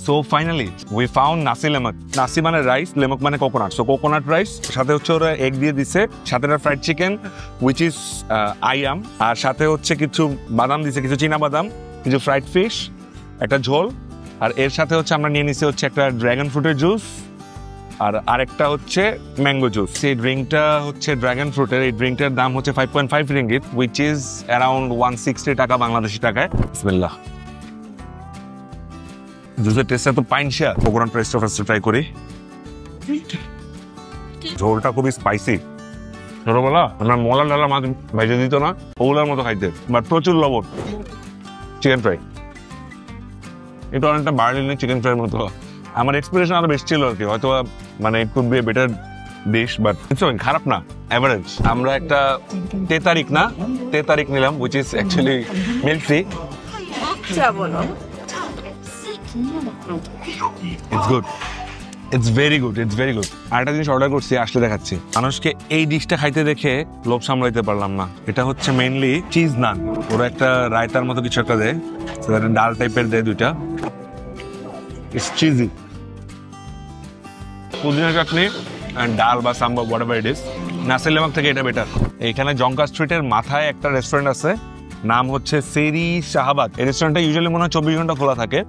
So finally we found নাসি লেমক। নাসি মানে রাইস, লেমক মানে কোকোনাট। সো কোকোনাট রাইস, সাথে হচ্ছে ওরা এগ দিয়ে দিছে, সাথে ফ্রাইড চিকেন উইচ ইজ আইয়াম, আর সাথে হচ্ছে কিছু বাদাম দিছে, কিছু চীনা বাদাম, কিছু ফ্রাইড ফিশ, একটা ঝোল, আর এর সাথে হচ্ছে আমরা নিয়ে নিছি হচ্ছে একটা ড্রাগন ফ্রুটের জুস আর আরেকটা হচ্ছে ম্যাঙ্গো জুস। এই ড্রিঙ্কটা হচ্ছে ড্রাগন ফ্রুটের। এই ড্রিঙ্কটার দাম হচ্ছে 5.5 রিঙ্গিত উইচ ইজ অ্যারাউন্ড 160 টাকা বাংলাদেশি টাকায়। বিসমিল্লাহ। জুসের টেস্টটা তো পাইনশা। কোকোনাট রাইসটা ফার্স্ট ট্রাই করি। ঝোলটা খুবই স্পাইসি। ছোটবেলা আমরা মলা ডালা মাছ ভেজে দিত না, ওগুলোর মতো খাইতে, বাট প্রচুর লবণ। চিকেন ফ্রাই এটা অনেকটা বার্লিনের চিকেন ফ্রাইয়ের মতো। আমার এক্সপেকটেশন আরো বেশি ছিল আর কি, হয়তো মানে it could B a better dish, but it's খারাপ না, অ্যাভারেজ। আমরা একটা তেতারিক নিলাম which is actually milk free. It's good, it's very good, it's very good. আরেকটা জিনিস অর্ডার করছি, আসলে দেখাচ্ছি। মানুষকে এই ডিশটা খাইতে দেখে লোভ সামলাইতে পারলাম না। এটা হচ্ছে মেইনলি চিজ নান। ওরা একটা রায়তার মতো কিছু একটা দেয়, ডাল টাইপের দেয় দুইটা। ইটস চিজি, পুদিনা চাটনি অ্যান্ড ডাল বা সাম্বার হোয়াটএভার ইট ইজ। নাসি লেমক থেকে এটা বেটার। এইখানে জঙ্কা স্ট্রিটের মাথায় একটা রেস্টুরেন্ট আছে, নাম হচ্ছে সেরি শাহাবাদ। এই রেস্টুরেন্টটা ইউজুয়ালি মনে হয় 24 ঘন্টা খোলা থাকে।